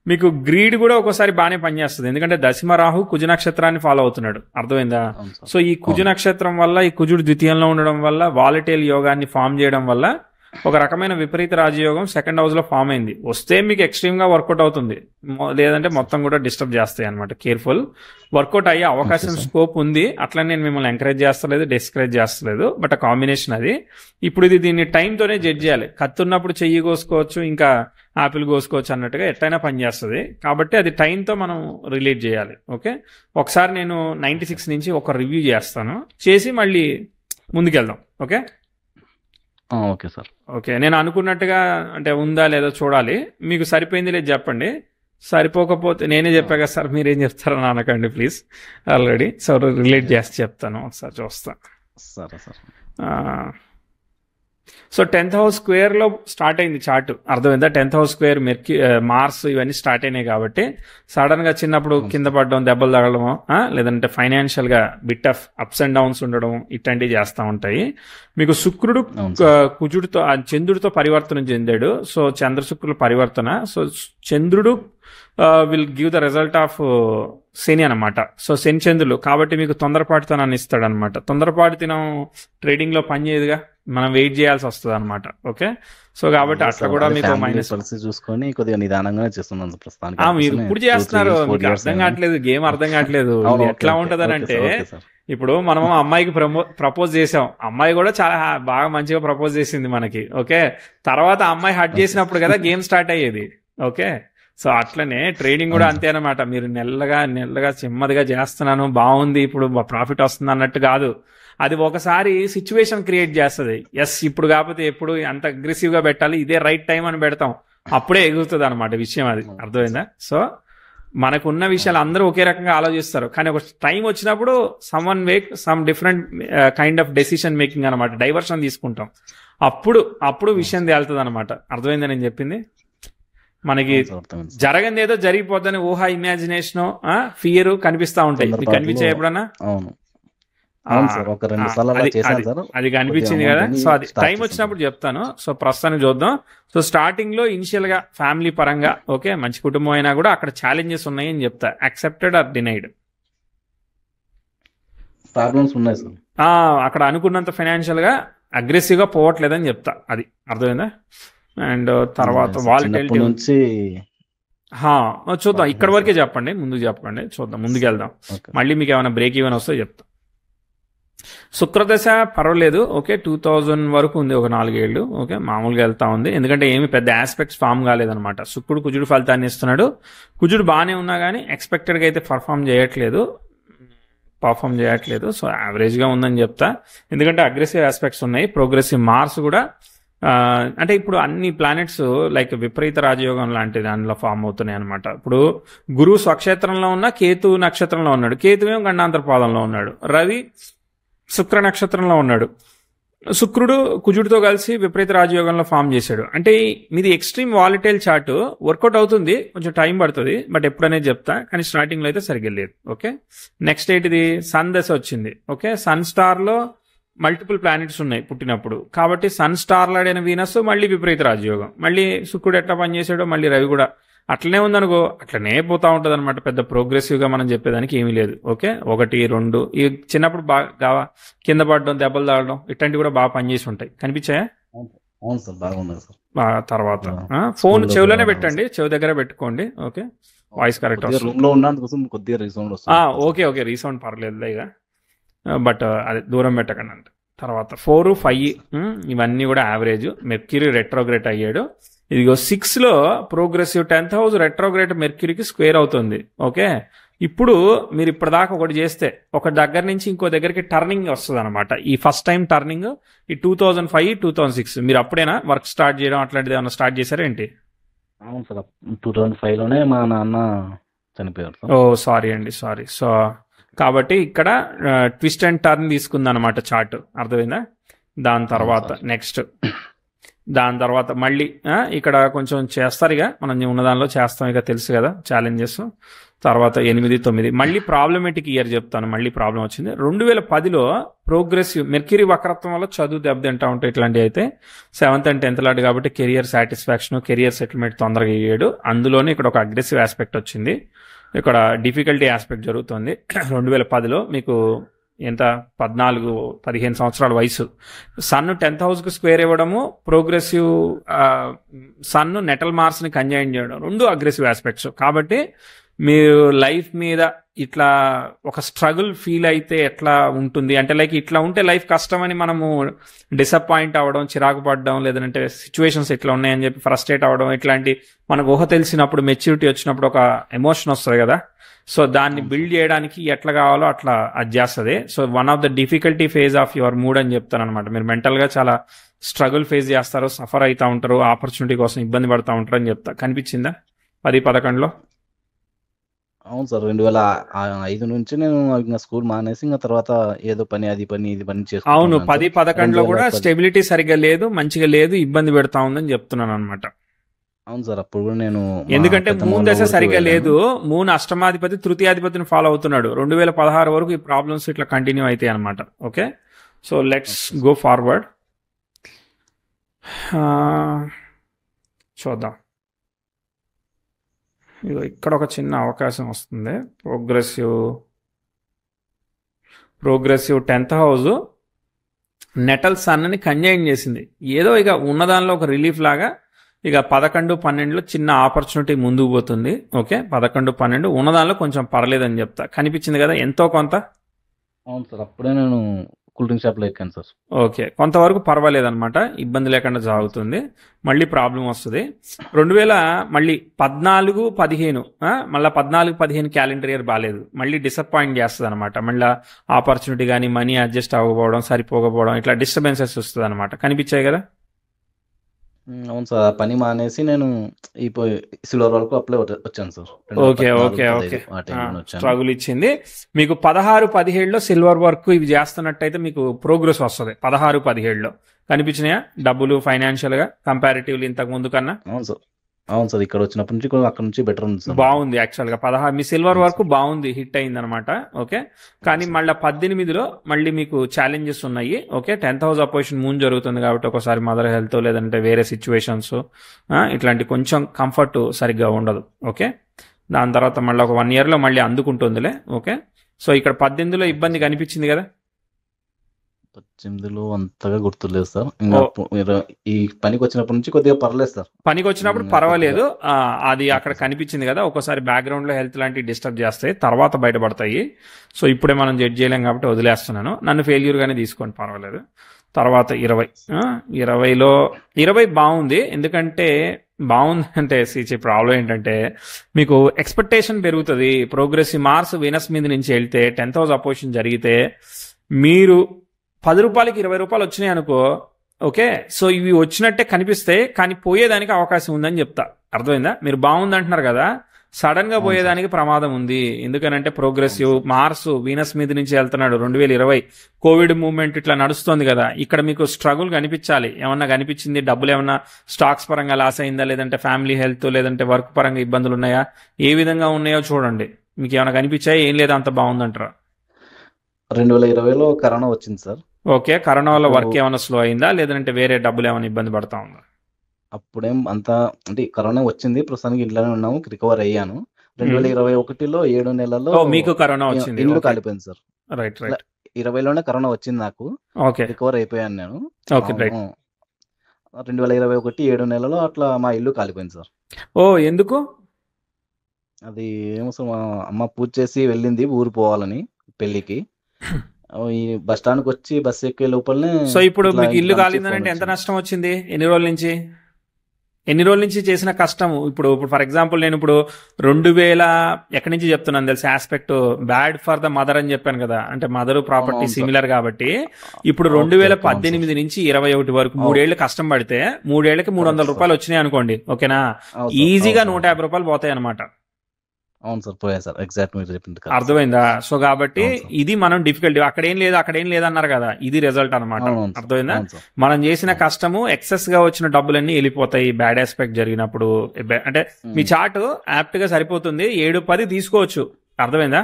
మీకు గ్రీడ్ కూడా ఒక్కోసారి బాగానే పనిచేస్తుంది. ఎందుకంటే దశమ రాహు కుజ నక్షత్రాన్ని ఫాలో అవుతున్నాడు, అర్థమైందా? సో ఈ కుజ నక్షత్రం వల్ల, ఈ కుజుడు ద్వితీయంలో ఉండడం వల్ల, వాలటైల్ యోగాన్ని ఫామ్ చేయడం వల్ల ఒక రకమైన విపరీత రాజయోగం 2nd హౌస్ లో ఫామ్ అయింది. వస్తే మీకు ఎక్స్ట్రీమ్ గా వర్కౌట్ అవుతుంది, లేదంటే మొత్తం కూడా డిస్టర్బ్ చేస్తాయి అనమాట. కేర్ఫుల్. వర్కౌట్ అయ్యే అవకాశం స్కోప్ ఉంది. అట్లా నేను మిమ్మల్ని ఎంకరేజ్ చేస్తలేదు, డిస్కరేజ్ చేస్తలేదు, బట్ ఆ కాంబినేషన్ అది. ఇప్పుడు ఇది దీన్ని టైంతోనే జడ్జ్ చేయాలి. కత్తున్నప్పుడు చెయ్యి కోసుకోవచ్చు, ఇంకా ఆపిల్ కోసుకోవచ్చు అన్నట్టుగా ఎట్లయినా పనిచేస్తుంది. కాబట్టి అది టైంతో మనం రిలేట్ చేయాలి. ఓకే, ఒకసారి నేను 96 నుంచి ఒక రివ్యూ చేస్తాను, చేసి మళ్ళీ ముందుకెళ్దాం. Okay okay sir. ఓకే, నేను అనుకున్నట్టుగా అంటే ఉందా లేదో చూడాలి. మీకు సరిపోయింది లేదు చెప్పండి, సరిపోకపోతే నేనే చెప్పా కదా సార్, మీరేం చెప్తారని అనకండి ప్లీజ్. ఆల్రెడీ సో రిలేట్ చేసి చెప్తాను, ఒకసారి చూస్తా. సరే sir. So 10th house square లో స్టార్ట్ అయింది చార్ట్, అర్థమైందా? 10th హౌస్ స్క్వేర్ మార్స్ ఇవన్నీ స్టార్ట్ అయినాయి కాబట్టి సడన్ గా చిన్నప్పుడు కింద పడడం, దెబ్బలు తగలడం, లేదంటే ఫైనాన్షియల్ గా bit of ups and downs ఉండడం ఇట్లాంటివి చేస్తూ ఉంటాయి. మీకు శుక్రుడు కుజుడితో చంద్రుడితో పరివర్తన చెందాడు. సో చంద్ర శుక్రుల పరివర్తన. సో చంద్రుడు will give the result of Shani అనమాట. సో శని చంద్రులు కాబట్టి మీకు తొందరపాటుతనాన్ని ఇస్తాడు అనమాట. తొందరపాటుతనం ట్రేడింగ్ లో పనిచేయదుగా, మనం వెయిట్ చేయాల్సి వస్తుంది అనమాట. ఓకే, సో కాబట్టి అట్లా కూడా మీకు మైనస్ చూసుకొని కొద్దిగా నిదానంగానే చేస్తున్నాను ప్రస్తుతానికి. మీరు ఇప్పుడు చేస్తున్నారు, మీకు అర్థం కావట్లేదు, గేమ్ అర్థం కావట్లేదు. ఎట్లా ఉంటదని అంటే ఇప్పుడు మనం అమ్మాయికి ప్రపోజ్ చేసాం, అమ్మాయి కూడా చాలా బాగా మంచిగా ప్రపోజ్ చేసింది మనకి. ఓకే, తర్వాత అమ్మాయి హట్ చేసినప్పుడు కదా గేమ్ స్టార్ట్ అయ్యేది. ఓకే, సో అట్లనే ట్రేడింగ్ కూడా అంతే అనమాట. మీరు నెల్లగా నెమ్మదిగా చేస్తున్నాను, బాగుంది, ఇప్పుడు ప్రాఫిట్ వస్తుంది అన్నట్టు కాదు. అది ఒకసారి సిచ్యువేషన్ క్రియేట్ చేస్తుంది. ఎస్, ఇప్పుడు కాకపోతే ఎప్పుడు అంత అగ్రెసివ్ గా పెట్టాలి, ఇదే రైట్ టైం అని పెడతాం, అప్పుడే ఎగురుతుంది అనమాట విషయం. అది అర్థమైందా? సో మనకున్న విషయాలు అందరూ ఒకే రకంగా ఆలోచిస్తారు, కానీ ఒక టైం వచ్చినప్పుడు some different kind of decision making అనమాట, డైవర్షన్ తీసుకుంటాం. అప్పుడు విషయం తేలుతుంది అనమాట. అర్థమైందా నేను చెప్పింది? మనకి జరగంది ఏదో జరిగిపోద్దని ఊహ, ఇమాజినేషన్, ఫియర్ కనిపిస్తా ఉంటాయి. మీకు కనిపించాయి ఎప్పుడన్నా? అది కనిపించింది కదా. సో అది టైం వచ్చినప్పుడు చెప్తాను. సో ప్రస్తుతానికి చూద్దాం. సో స్టార్టింగ్ లో ఇనిషియల్ గా ఫ్యామిలీ పరంగా ఓకే, మంచి కుటుంబం అయినా కూడా అక్కడ ఛాలెంజెస్ ఉన్నాయి అని చెప్తా. Accepted or denied? ప్రాబ్లమ్స్ ఉన్నాయి సార్. అక్కడ అనుకున్నంత ఫైనాన్షియల్ గా అగ్రెసివ్ గా పోవట్లేదని చెప్తా. అది అర్థమైందా? అండ్ తర్వాత వాలటిలిటీ నుంచి చూద్దాం. ఇక్కడ వరకే చెప్పండి, ముందుకు చెప్పండి, చూద్దాం, ముందుకు వెళ్దాం. మళ్ళీ మీకు ఏమైనా బ్రేక్ ఈవెన్ వస్తే చెప్తాం. శుక్రదశ పర్వాలేదు, ఓకే, 2000 వరకు ఉంది, ఒక 4 ఏళ్ళు. ఓకే, మామూలుగా వెళ్తా ఉంది, ఎందుకంటే ఏమి పెద్ద ఆస్పెక్ట్స్ ఫామ్ కాలేదనమాట. శుక్రుడు కుజుడు ఫలితాన్ని ఇస్తున్నాడు. కుజుడు బాగానే ఉన్నా కానీ ఎక్స్పెక్టెడ్గా అయితే పర్ఫామ్ చేయట్లేదు. సో యావరేజ్ గా ఉందని చెప్తా, ఎందుకంటే అగ్రెసివ్ ఆస్పెక్ట్స్ ఉన్నాయి. ప్రోగ్రెసివ్ మార్స్ కూడా అంటే ఇప్పుడు అన్ని ప్లానెట్స్ లైక్ విపరీత రాజయోగం లాంటి దానిలో ఫామ్ అవుతున్నాయి అనమాట. ఇప్పుడు గురువు స్వక్షేత్రంలో ఉన్న, కేతు నక్షత్రంలో ఉన్నాడు, కేతువేమో గండాంతర పాదంలో ఉన్నాడు, రవి శుక్ర నక్షత్రంలో ఉన్నాడు, శుక్రుడు కుజుడితో కలిసి విపరీత రాజయోగంలో ఫామ్ చేశాడు. అంటే మీది ఎక్స్ట్రీమ్ వాలిటైల్ చార్ట్, వర్కౌట్ అవుతుంది, కొంచెం టైం పడుతుంది, బట్ ఎప్పుడనేది చెప్తా, కానీ స్టార్టింగ్ లో అయితే సరిగ్గా లేదు. ఓకే, నెక్స్ట్ ఏంటిది? సన్ దశ వచ్చింది. ఓకే, సన్ స్టార్ లో మల్టిపుల్ ప్లానెట్స్ ఉన్నాయి పుట్టినప్పుడు, కాబట్టి సన్ స్టార్ లాడైన వీనస్ మళ్ళీ విపరీత రాజయోగం, మళ్ళీ శుక్రుడు ఎట్లా పనిచేసాడో మళ్ళీ రవి కూడా అట్లనే ఉందనుకో, అట్లనే పోతా ఉంటుంది అనమాట. పెద్ద ప్రోగ్రెసివ్ గా మనం చెప్పేదానికి ఏమీ లేదు. ఓకే, 1, 2 ఈ చిన్నప్పుడు బాగా కింద పడడం, దెబ్బలు తాగడం ఇట్లాంటివి కూడా బాగా పనిచేసి ఉంటాయి. కనిపించాయా? తర్వాత ఫోన్ చెవులోనే పెట్టండి, చెవి దగ్గర పెట్టుకోండి. Okay, voice correct okay, resound పర్లేదు ఇక, బట్ అది దూరం పెట్టకండి అంట. తర్వాత 4, 5 ఇవన్నీ కూడా యావరేజ్. మెర్క్యూరీ రెట్రోగ్రేట్ అయ్యాడు. ఇదిగో 6 లో ప్రోగ్రెసివ్ 10th హౌస్ రెట్రోగ్రేట్ మెర్క్యూరీకి స్క్వేర్ అవుతుంది. ఓకే, ఇప్పుడు మీరు ఇప్పటిదాకా ఒకటి చేస్తే ఒక దగ్గర నుంచి ఇంకో దగ్గరికి టర్నింగ్ వస్తుంది అనమాట. ఈ ఫస్ట్ టైం టర్నింగ్ ఈ 2005, 2006 మీరు అప్పుడేనా వర్క్ స్టార్ట్ చేయడం అట్లాంటిది ఏమైనా స్టార్ట్ చేశారా ఏంటి? అవును సార్, 2005 లోనే మా నాన్న చనిపోయారు. ఓ సారీ అండి, సారీ. సో కాబట్టి ఇక్కడ ట్విస్ట్ అండ్ టర్న్ తీసుకుందనమాట చార్ట్, అర్థమైందా? దాని తర్వాత మళ్ళీ ఇక్కడ కొంచెం చేస్తారు, ఇక మనం ఉన్న దానిలో చేస్తాం, ఇక తెలుసు కదా ఛాలెంజెస్. తర్వాత 8, 9 మళ్ళీ ప్రాబ్లమేటిక్ ఇయర్ చెప్తాను. మళ్ళీ ప్రాబ్లం వచ్చింది 2010లో. ప్రోగ్రెసివ్ మెర్క్యూరీ వక్రత్వం వల్ల చదువు దెబ్బతింటా ఉంటాయి ఇట్లాంటివి అయితే. 7th and 10th లాట్ కాబట్టి కెరియర్ సాటిస్ఫాక్షన్, కెరియర్ సెటిల్మెంట్ తొందరగా అయ్యాడు. అందులోనే ఇక్కడ ఒక అగ్రెసివ్ ఆస్పెక్ట్ వచ్చింది, ఇక్కడ డిఫికల్టీ ఆస్పెక్ట్ జరుగుతుంది. 2010లో మీకు ఎంత 14-15 సంవత్సరాల వయసు. సన్ 10th హౌస్కి స్క్వేర్ ఇవ్వడము, ప్రోగ్రెసివ్ సన్ నెటల్ మార్స్ని కంజైన్ చేయడం, 2 అగ్రెసివ్ ఆస్పెక్ట్స్. కాబట్టి మీరు లైఫ్ మీద ఇట్లా ఒక స్ట్రగుల్ ఫీల్ అయితే ఎట్లా ఉంటుంది అంటే, లైక్ ఇట్లా ఉంటే లైఫ్ కష్టమని మనము డిసప్పాయింట్ అవ్వడం, చిరాకు పడడం, లేదంటే సిచ్యువేషన్స్ ఇట్లా ఉన్నాయని చెప్పి ఫ్రస్ట్రేట్ అవ్వడం, ఇట్లాంటి మనకు ఊహ తెలిసినప్పుడు, మెచ్యూరిటీ వచ్చినప్పుడు ఒక ఎమోషన్ వస్తుంది కదా. సో దాన్ని బిల్డ్ చేయడానికి ఎట్లా కావాలో అట్లా అది చేస్తుంది. So one of the difficulty phase of your mood అని చెప్తాను అనమాట. మీరు మెంటల్గా చాలా స్ట్రగుల్ ఫేస్ చేస్తారు, సఫర్ అవుతూ ఉంటారు, ఆపర్చునిటీ కోసం ఇబ్బంది పడుతూ ఉంటారు అని చెప్తా. కనిపించిందా 10, 11లో? అవును సార్. 2005 నుంచి నేను ఇంక స్కూల్ మానేసి ఇంక తర్వాత ఏదో పని, అది పని, ఇది పని చేసుకుంటూ అవును, ఉన్నాను సార్. 10-11లో కూడా 2010 స్టెబిలిటీ సరిగ్గా లేదు, మంచిగా లేదు, ఇబ్బంది పెడతా ఉందని చెప్తున్నాను అనమాట. అవును సార్. అప్పుడు కూడా నేను మా ఎందుకంటే పెద్దమ్మ మూన్ వాళ్ళ దశ ఊరికి సరిగ్గా వెళ్ళాను. లేదు, మూన్ అష్టమాధిపతి తృతీయాధిపతిని ఫాలో అవుతున్నాడు. 2016 వరకు ఈ ప్రాబ్లమ్స్ ఇట్లా కంటిన్యూ అవుతాయి అనమాట. Okay, so let's okay sir. Go forward. చూద్దాం. ఇగో ఇక్కడ ఒక చిన్న అవకాశం వస్తుంది. ప్రోగ్రెసివ్ 10th హౌస్ నెటల్ సన్ని కంజైన్ చేసింది. ఏదో ఇక ఉన్నదానిలో ఒక రిలీఫ్ లాగా ఇక 11-12లో చిన్న ఆపర్చునిటీ ముందుకు పోతుంది. ఓకే, 11-12 ఉన్నదానిలో కొంచెం పర్లేదని చెప్తా. కనిపించింది కదా ఎంతో కొంత. అవును సార్. అప్పుడే నేను కూల్ డ్రింక్ షాప్లో ఎక్కాను సార్. ఓకే, కొంతవరకు పర్వాలేదన్నమాట, ఇబ్బంది లేకుండా అవును సార్. సాగుతుంది. మళ్ళీ ప్రాబ్లం వస్తుంది 2000 మళ్ళీ 14-15, మళ్ళీ 14-15 క్యాలెండర్ ఇయర్ బాగాలేదు, మళ్ళీ డిసప్పాయింట్ చేస్తుంది అనమాట. మళ్ళీ ఆపర్చునిటీ కానీ మనీ అడ్జస్ట్ అవ్వకపోవడం, సరిపోకపోవడం, ఇట్లా డిస్టర్బెన్సెస్ వస్తుంది అనమాట. కనిపించాయి కదా. అవును సార్. ఆ పని మానేసి నేను ఈ సిల్వర్ వరకు అప్లై వచ్చాను సార్. ఓకే 2014, ఓకే 15 ఓకే, ఆ టైంలో వచ్చాను. స్ట్రగుల్ ఇచ్చింది మీకు. 16-17లో సిల్వర్ వర్క్ ఇవి చేస్తున్నట్టయితే మీకు ప్రోగ్రెస్ వస్తుంది. 16-17లో కనిపించినాయా డబ్బులు ఫైనాన్షియల్గా కంపారిటివ్లీ ఇంతకు ముందు కన్నా? అవును సార్. అవును సార్. ఇక్కడ వచ్చినప్పటి నుంచి కూడా అక్కడ నుంచి బెటర్ ఉంది సార్ నాకు. బాగుంది యాక్చువల్గా. 16 మీ సిల్వర్ అవును వర్క్ సార్. బాగుంది, హిట్ అయింది అనమాట. ఓకే, అవును కానీ సార్. మళ్ళీ 18లో మళ్ళీ మీకు ఛాలెంజెస్ ఉన్నాయి. Okay, 10th house opposition moon జరుగుతుంది కాబట్టి ఒకసారి మదర్ హెల్త్ లేదంటే వేరే సిచ్యువేషన్స్ ఇట్లాంటి కొంచెం కంఫర్ట్ సరిగ్గా ఉండదు. ఓకే, దాని తర్వాత మళ్ళీ ఒక 1 ఇయర్లో మళ్ళీ అందుకుంటుందిలే. ఓకే, సో ఇక్కడ 18లో ఓకే ఇబ్బంది సార్. కనిపించింది కదా. 18లో అంతగా గుర్తులేదు సార్. ఇంకా ఓ, మీరు ఈ పనికి వచ్చినప్పటి నుంచి కొద్దిగా పర్లేదు సార్. పనికి వచ్చినప్పుడు కొద్దిగా పర్వాలేదు. అది అక్కడ ఓకే సార్. కనిపించింది కదా. ఒక్కోసారి బ్యాక్గ్రౌండ్లో హెల్త్ లాంటివి డిస్టర్బ్ చేస్తాయి, తర్వాత బయటపడతాయి. సో ఇప్పుడే మనం జడ్జ్ చేయలేం కాబట్టి వదిలేస్తున్నాను. నన్ను ఫెయిల్యూర్గానే తీసుకోండి, పర్వాలేదు. తర్వాత 20లో 20 బాగుంది. ఎందుకంటే బాగుంది అంటే సీచే ప్రాబ్లం ఏంటంటే మీకు ఎక్స్పెక్టేషన్ పెరుగుతుంది. ప్రోగ్రెసివ్ మార్స్ వీనస్ మీద నుంచి వెళ్తే 10th హౌస్ అపోజిషన్ జరిగితే మీరు 10 రూపాయలకి 20 రూపాయలు వచ్చినాయి అనుకో. ఓకే, సో ఇవి వచ్చినట్టే కనిపిస్తాయి, కానీ పోయేదానికి అవకాశం ఉందని చెప్తా. అర్థమైందా? మీరు బాగుంది అంటున్నారు కదా, సడన్ గా అవును సార్. పోయేదానికి ప్రమాదం ఉంది. ఎందుకనంటే అవును ప్రోగ్రెసివ్ సార్. మార్స్ వీనస్ మీద నుంచి వెళ్తున్నాడు. 2020 కోవిడ్ మూవ్మెంట్ ఇట్లా నడుస్తుంది కదా. ఇక్కడ మీకు స్ట్రగుల్ కనిపించాలి. ఏమన్నా కనిపించింది? డబ్బులు ఏమన్నా స్టాక్స్ పరంగా లాస్ అయిందా, లేదంటే ఫ్యామిలీ హెల్త్, లేదంటే వర్క్ పరంగా ఇబ్బందులు ఉన్నాయా, ఏ విధంగా ఉన్నాయో చూడండి. మీకు ఏమైనా కనిపించాయా? ఏం లేదా, అంత బాగుందంటారా? 2020లో కరోనా వచ్చింది సార్. ఓకే, కరోనా వల్ల అప్పుడు వర్క్ ఏమైనా స్లో అయిందా, లేదంటే వేరే డబ్బులు ఏమైనా ఇబ్బంది పడతా ఉందా? అప్పుడేం అంత అంటే కరోనా వచ్చింది. ప్రస్తుతానికి ఇంట్లోనే ఉన్నాము. రికవర్ అయ్యాను. మ్మ్. 2021లో 7 నెలల్లో ఓ, మీకు కరోనా వచ్చింది. ఇల్లు ఓకే, కాలిపోయింది సార్. రైట్ ఇలా రైట్. 20లోనే కరోనా వచ్చింది నాకు. ఓకే రికవర్ అయిపోయాను నేను. Okay, right. 2021 7 నెలలో అట్లా మా ఇల్లు కాలిపోయింది సార్. ఓ, ఎందుకు? అది ఏమో సార్, మా అమ్మ పూజ చేసి వెళ్ళింది ఊరు పోవాలని పెళ్ళికి. ఈ బస్ స్టాండ్కి వచ్చి బస్ ఎక్కే లోపలనే సో ఇప్పుడు ఇట్లా మీకు ఇల్లు ఇంట్లో నుంచి కాలిందని ఫోన్ అంటే ఎంత వచ్చింది. నష్టం వచ్చింది? ఎన్ని రోజుల నుంచి చేసిన కష్టం? ఇప్పుడు ఫర్ ఎగ్జాంపుల్ నేను ఇప్పుడు 2000 ఎక్కడి నుంచి చెప్తున్నాను తెలిసి aspect bad for the mother అని చెప్పాను కదా. అంటే మదర్ ప్రాపర్టీ అవునవును సార్. సిమిలర్ కాబట్టి ఇప్పుడు ఓకే ఓకే అవును సార్. 2018 నుంచి 21 వరకు 3 ఏళ్ళు కష్టం పడితే 3 ఏళ్ళకి 300 కరెక్ట్ సార్. రూపాయలు వచ్చినాయి అనుకోండి. ఓకేనా? అవును సార్. ఈజీగా అవును 150 రూపాయలు పోతాయి అనమాట. అవును సార్. పోయా సార్. ఎగ్జాక్ట్ మీరు చెప్పింది కరెక్ట్ సార్. అర్థమైందా? సో కాబట్టి అవును సార్. ఇది మనం డిఫికల్టీ. అక్కడేం లేదు అన్నారు కదా, ఇది రిజల్ట్ అనమాట. అవునవును సార్. అర్థమైందా? అవును సార్. మనం చేసిన అవును. కష్టము ఎక్సెస్ గా వచ్చిన డబ్బులన్నీ వెళ్ళిపోతాయి బ్యాడ్ ఆస్పెక్ట్ జరిగినప్పుడు. అంటే మీ చార్ట్ యాప్ట్ గా సరిపోతుంది. 7-10 తీసుకోవచ్చు. అర్థమైందా?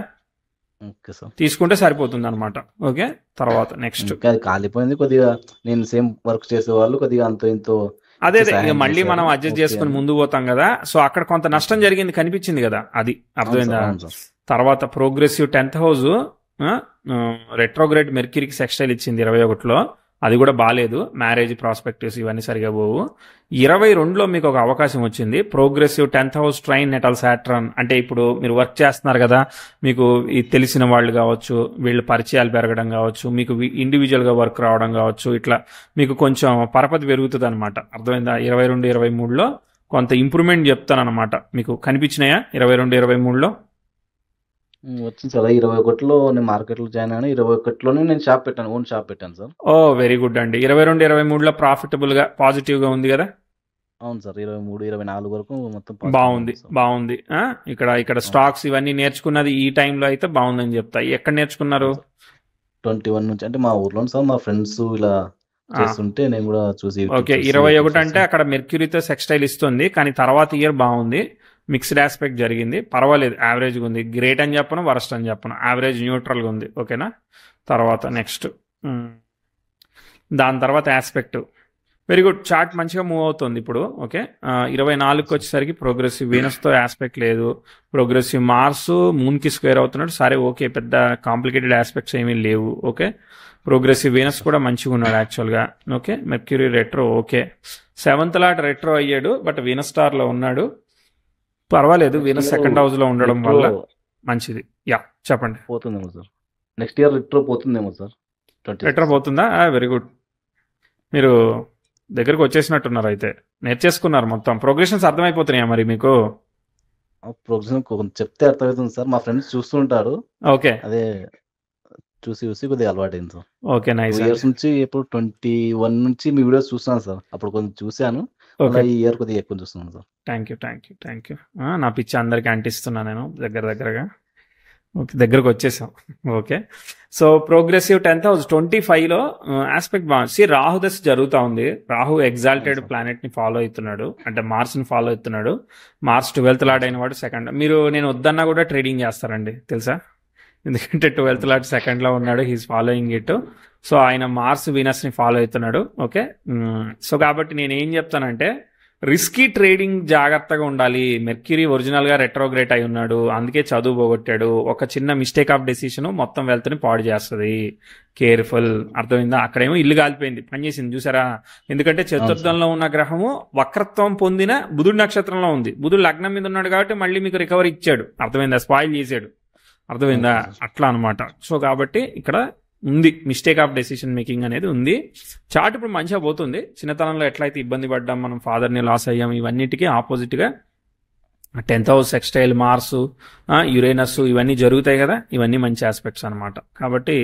Okay sir. తీసుకుంటే సరిపోతుంది అనమాట. ఓకే, తర్వాత నెక్స్ట్. ఇంకా అది కాలిపోయింది. కొద్దిగా నేను సేమ్ వర్క్ చేసే వాళ్ళు కొద్దిగా అంతో ఇంతో అదే ఇచ్చి ఇక సహాయం మళ్ళీ మనం చేశారు. అడ్జస్ట్ ఓకే చేసుకుని అని. ముందు పోతాం కదా. సో అక్కడ కొంత నష్టం ఓకే. జరిగింది, కనిపించింది కదా, అది అవును సార్. అర్థమైందా? అవును సార్. తర్వాత ప్రోగ్రెసివ్ 10th హౌస్ రెట్రోగ్రేడ్ మెర్క్యూరీకి సెక్స్టైల్ ఇచ్చింది 21లో. అది కూడా బాగాలేదు. మ్యారేజ్ ప్రాస్పెక్టివ్స్ ఇవన్నీ సరిగా పోవు. 22లో మీకు ఒక అవకాశం వచ్చింది. Progressive 10th house trine natal Saturn. అంటే ఇప్పుడు మీరు వర్క్ చేస్తున్నారు కదా, మీకు ఈ తెలిసిన వాళ్ళు కావచ్చు, వీళ్ళు పరిచయాలు పెరగడం కావచ్చు, మీకు ఇండివిజువల్గా వర్క్ రావడం కావచ్చు, ఇట్లా మీకు కొంచెం పరపతి పెరుగుతుంది అనమాట. అర్థమైందా? 22-23లో కొంత ఇంప్రూవ్మెంట్ చెప్తాను అనమాట. మీకు కనిపించినాయా 22-23లో? వచ్చింది సార్. 21లో నేను మార్కెట్లో జాయిన్ అయ్యాను. 21లోనే నేను షాప్ పెట్టాను. ఓన్ షాప్ పెట్టాను సార్. ఓ, వెరీ గుడ్ అండి. 22-23లో ప్రాఫిటబుల్ గా పాజిటివ్ గా ఉంది కదా. అవును సార్. 23, 24 వరకు మొత్తం పాజిటివ్ బాగుంది ఉంది సార్. బాగుంది. ఇక్కడ అవును. స్టాక్స్ ఇవన్నీ నేర్చుకున్నది ఈ టైంలో అయితే బాగుందని చెప్తా. ఎక్కడ నేర్చుకున్నారు? అవును సార్. 21 నుంచి అంటే మా ఊర్లోనే సార్, మా ఫ్రెండ్స్ ఇలా ఆ, చేస్తుంటే నేను కూడా చూసి యూట్యూబ్ ఓకే. చూసి 21 చూసి అంటే అక్కడ మెర్క్యూరీతో సెక్స్టైల్ ఇస్తుంది, కానీ తర్వాత ఇయర్ బాగుంది. మిక్స్డ్ ఆస్పెక్ట్ జరిగింది, పర్వాలేదు, యావరేజ్గా ఉంది. గ్రేట్ అని చెప్పను, వరస్ట్ అని చెప్పను, యావరేజ్ న్యూట్రల్గా ఉంది. ఓకేనా? తర్వాత ఓకే సార్. నెక్స్ట్ దాని తర్వాత ఆస్పెక్ట్ వెరీ గుడ్. చార్ట్ మంచిగా మూవ్ అవుతుంది ఇప్పుడు. ఓకే. 24కి వచ్చేసరికి ప్రోగ్రెసివ్ వీనస్తో ఆస్పెక్ట్ లేదు. ప్రోగ్రెసివ్ మార్స్ మూన్కి స్క్వేర్ అవుతున్నాడు. సరే ఓకే, పెద్ద కాంప్లికేటెడ్ ఆస్పెక్ట్స్ ఏమీ లేవు. ఓకే. ప్రోగ్రెసివ్ వీనస్ కూడా మంచిగా ఉన్నాడు యాక్చువల్గా. Okay. Mercury retro okay. 7th lot retro అయ్యాడు, బట్ వీనస్ స్టార్లో ఉన్నాడు, పర్వాలేదు. నెక్స్ట్ వీనస్ ఇయర్ సెకండ్ హౌస్లో ఉండడం రిట్రో వల్ల మంచిది. యా, చెప్పండి. పోతుందేమో సార్. నెక్స్ట్ ఇయర్ రిట్రో పోతుందేమో సార్. రెట్రో 26. పోతుందా? Very good. మీరు దగ్గరకు వచ్చేసినట్టున్నారు అయితే, నేర్చేసుకున్నారు మొత్తం. ప్రోగ్రెషన్స్ అర్థమైపోతున్నాయా మరి మీకు? ప్రోగ్రెషన్ కొంచెం చెప్తే అర్థమవుతుంది సార్. మా ఫ్రెండ్స్ చూస్తుంటారు, ఓకే అదే చూసి చూసి కొద్దిగా అలవాటైంది సార్. ఓకే, 2 నైస్ ఇయర్స్ అండి. నుంచి, ఇప్పుడు 21 నుంచి మీ వీడియోస్ చూస్తున్నాను సార్. అప్పుడు కొంచెం చూశాను, అలా ఓకే, ఈ ఇయర్ కొద్దిగా ఎక్కువ చూస్తున్నాను సార్. Thank you. నా పిచ్చి అందరికి అంటిస్తున్నా నేను దగ్గరగా. ఓకే, దగ్గరకు వచ్చేసాం. Okay. So progressive 10th house 25లో ఆస్పెక్ట్ బాగుంది. రాహు దశ జరుగుతూ ఉంది. Rahu exalted sir. ప్లానెట్ ని ఫాలో అవుతున్నాడు, అంటే మార్స్ ని ఫాలో అవుతున్నాడు. మార్స్ 12th లార్డ్ అయిన వాడు సెకండ్. మీరు నేను వద్దన్నా కూడా ట్రేడింగ్ చేస్తారండి, తెలుసా? ఎందుకంటే 12th లార్డ్ సెకండ్ లో ఉన్నాడు, హీస్ ఫాలోయింగ్ ఇట్. సో ఆయన మార్స్ వీనస్ ని ఫాలో అవుతున్నాడు. ఓకే. సో కాబట్టి నేను ఏం చెప్తానంటే, రిస్కీ ట్రేడింగ్ జాగ్రత్తగా ఉండాలి. మెర్క్యూరీ ఒరిజినల్ గా రెట్రోగ్రేట్ అయి ఉన్నాడు, అందుకే చదువు పోగొట్టాడు. ఒక చిన్న మిస్టేక్ ఆఫ్ డెసిషన్ మొత్తం వెల్త్ ని పాడు చేస్తుంది. కేర్ఫుల్. అర్థమైందా? అక్కడేమో ఇల్లు కాలిపోయింది, పనిచేసింది చూసారా? ఎందుకంటే చతుర్థంలో ఉన్న గ్రహము వక్రత్వం పొందిన బుధుడు నక్షత్రంలో ఉంది. బుధుడు లగ్నం మీద ఉన్నాడు కాబట్టి మళ్ళీ మీకు రికవరీ ఇచ్చాడు. అర్థమైందా? స్పాయిల్ చేశాడు. అర్థమైందా? అట్లా అనమాట. సో కాబట్టి ఇక్కడ ఉంది మిస్టేక్ ఆఫ్ డెసిషన్ మేకింగ్ అనేది ఉంది. చార్ట్ ఇప్పుడు మంచిగా పోతుంది. చిన్నతనంలో ఎట్లయితే ఇబ్బంది పడ్డాం, మనం ఫాదర్ని లాస్ అయ్యాం, ఇవన్నిటికీ ఆపోజిట్గా 10th house sextile Mars, Uranus ఇవన్నీ జరుగుతాయి కదా, ఇవన్నీ మంచి ఆస్పెక్ట్స్ అనమాట. కాబట్టి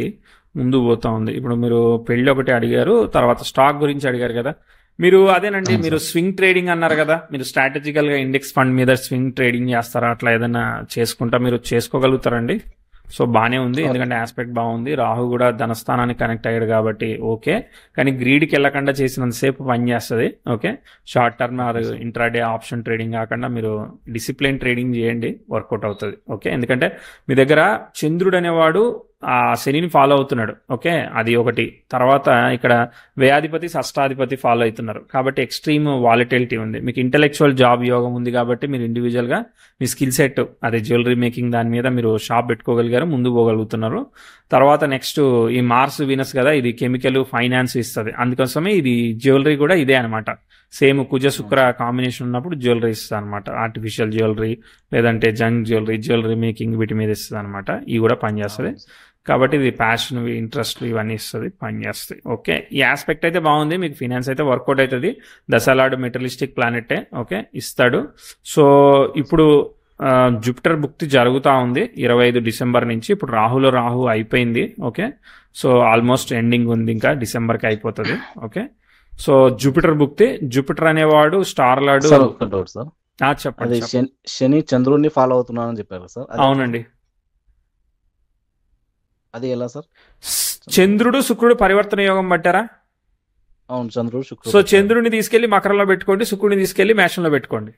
ముందు పోతా ఉంది. ఇప్పుడు మీరు పెళ్ళి ఒకటి అడిగారు, తర్వాత స్టాక్ గురించి అడిగారు కదా. మీరు అదేనండి, మీరు స్వింగ్ ట్రేడింగ్ అన్నారు కదా, మీరు స్ట్రాటజికల్ గా ఇండెక్స్ ఫండ్ మీద స్వింగ్ ట్రేడింగ్ చేస్తారా? అట్లా ఏదైనా చేసుకుంటా మీరు చేసుకోగలుగుతారండి? సో బాగానే ఉంది, ఎందుకంటే ఆస్పెక్ట్ బాగుంది. రాహు కూడా ధనస్థానానికి కనెక్ట్ అయ్యాడు కాబట్టి ఓకే. కానీ గ్రీడ్కి వెళ్ళకుండా చేసినంతసేపు పని చేస్తుంది. Okay. Short term are intraday option trading కాకుండా మీరు డిసిప్లిన్ ట్రేడింగ్ చేయండి, వర్కౌట్ అవుతుంది. ఓకే. ఎందుకంటే మీ దగ్గర చంద్రుడు అనేవాడు ఆ శనిని ఫాలో అవుతున్నాడు. ఓకే, అది ఒకటి. తర్వాత ఇక్కడ వ్యయాధిపతి షష్టాధిపతి ఫాలో అవుతున్నారు కాబట్టి ఎక్స్ట్రీమ్ వాలిటిలిటీ ఉంది. మీకు ఇంటెలెక్చువల్ జాబ్ యోగం ఉంది కాబట్టి మీరు ఇండివిజువల్గా మీ స్కిల్ సెట్, అదే జ్యువెలరీ మేకింగ్ దాని మీద మీరు షాప్ పెట్టుకోగలిగారు, ముందు పోగలుగుతున్నారు. తర్వాత నెక్స్ట్ ఈ మార్స్ వీనస్ కదా, ఇది కెమికల్ ఫైనాన్స్ ఇస్తుంది, అందుకోసమే ఇది జ్యువెలరీ కూడా ఇదే అనమాట. సేమ్ కుజ శుక్ర కాంబినేషన్ ఉన్నప్పుడు జ్యువెలరీ ఇస్తుంది అనమాట. ఆర్టిఫిషియల్ జ్యువెలరీ లేదంటే జంక్ జ్యువెలరీ మేకింగ్ వీటి మీద ఇస్తుంది అనమాట. ఇవి కూడా పనిచేస్తుంది. కాబట్టి ఇది ప్యాషన్, ఇంట్రెస్ట్ ఇవన్నీ ఇస్తుంది, పనిచేస్తాయి. ఓకే. ఈ ఆస్పెక్ట్ అయితే బాగుంది, మీకు ఫినాన్స్ అయితే వర్కౌట్ అవుతుంది. దశలాడు మెటలిస్టిక్ ప్లానెటే. ఓకే, ఇస్తాడు. సో ఇప్పుడు జూపిటర్ భుక్తి జరుగుతూ ఉంది 25 డిసెంబర్ నుంచి. ఇప్పుడు రాహు అయిపోయింది. ఓకే. సో ఆల్మోస్ట్ ఎండింగ్ ఉంది, ఇంకా డిసెంబర్కి అయిపోతుంది. ఓకే. సో జూపిటర్ భుక్తి, జూపిటర్ అనేవాడు స్టార్ లార్డ్. చెప్పండి. శని చంద్రుడిని ఫాలో అవుతున్నానని చెప్పారు సార్. అవునండి. అది ఎలా సార్? చంద్రుడు శుక్రుడు పరివర్తన యోగం పట్టారా? అవును, చంద్రుడు శుక్రుడు. సో చంద్రుడిని తీసుకెళ్లి మకరంలో పెట్టుకోండి, శుక్రుడిని తీసుకెళ్లి మేషంలో పెట్టుకోండి.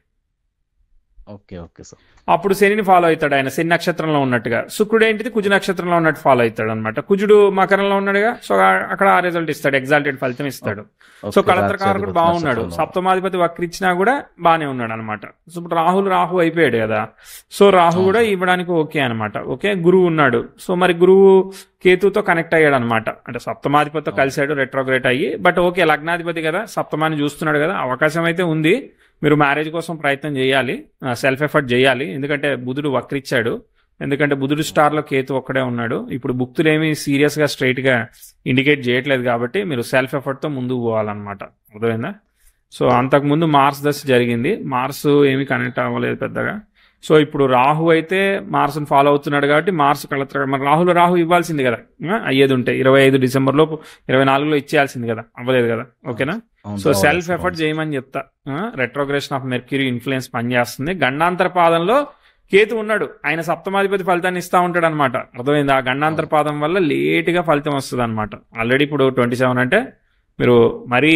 Okay okay sir. అప్పుడు శనిని ఫాలో అవుతాడు ఆయన, శని నక్షత్రంలో ఉన్నట్టుగా. శుక్రుడు ఏంటిది, కుజ నక్షత్రంలో ఉన్నట్టు ఫాలో అవుతాడు అనమాట. కుజుడు మకరంలో ఉన్నాడుగా, సో అక్కడ ఆ రిజల్ట్ ఇస్తాడు, ఎగ్జాల్టెడ్ ఫలితం ఇస్తాడు. సో కళత్రకారకుడు బాగున్నాడు, సప్తమాధిపతి వక్రిచ్చినా కూడా బాగానే ఉన్నాడు అనమాట. సో ఇప్పుడు రాహు అయిపోయాడు కదా, సో రాహు కూడా ఇవ్వడానికి ఓకే అనమాట. ఓకే. గురువు ఉన్నాడు, సో మరి గురువు కేతుతో కనెక్ట్ అయ్యాడు అనమాట, అంటే సప్తమాధిపతితో కలిశాడు రెట్రోగ్రేట్ అయ్యి. బట్ ఓకే, లగ్నాధిపతి కదా, సప్తమాన్ని చూస్తున్నాడు కదా, అవకాశం అయితే ఉంది. మీరు మ్యారేజ్ కోసం ప్రయత్నం చేయాలి, సెల్ఫ్ ఎఫర్ట్ చేయాలి. ఎందుకంటే బుధుడు వక్రిచ్చాడు, ఎందుకంటే బుధుడు స్టార్లో కేతు ఒక్కడే ఉన్నాడు. ఇప్పుడు భుక్తులు ఏమి సీరియస్గా స్ట్రైట్గా ఇండికేట్ చేయట్లేదు కాబట్టి మీరు సెల్ఫ్ ఎఫర్ట్తో ముందుకు పోవాలన్నమాట. అర్థమైందా? సో అంతకుముందు మార్స్ దశ జరిగింది, మార్స్ ఏమి కనెక్ట్ అవ్వలేదు పెద్దగా. సో ఇప్పుడు రాహు అయితే మార్స్ని ఫాలో అవుతున్నాడు కాబట్టి మార్స్ కళత్ర మరి రాహు ఇవ్వాల్సింది కదా, అయ్యేది ఉంటే 25 డిసెంబర్లో 24లో ఇచ్చేయాల్సింది కదా, అవ్వలేదు కదా. ఓకేనా. సో సెల్ఫ్ ఎఫర్ట్ చేయమని చెప్తా. రెట్రోగ్రేషన్ ఆఫ్ మెర్క్యూరీ ఇన్ఫ్లుయెన్స్ పనిచేస్తుంది. గండాంతర పాదంలో కేతు ఉన్నాడు, ఆయన సప్తమాధిపతి ఫలితాన్ని ఇస్తా ఉంటాడు అనమాట. అర్థమైంది. ఆ గండాంతర పాదం వల్ల లేట్గా ఫలితం వస్తుంది అనమాట. ఆల్రెడీ ఇప్పుడు 27 అంటే మీరు మరీ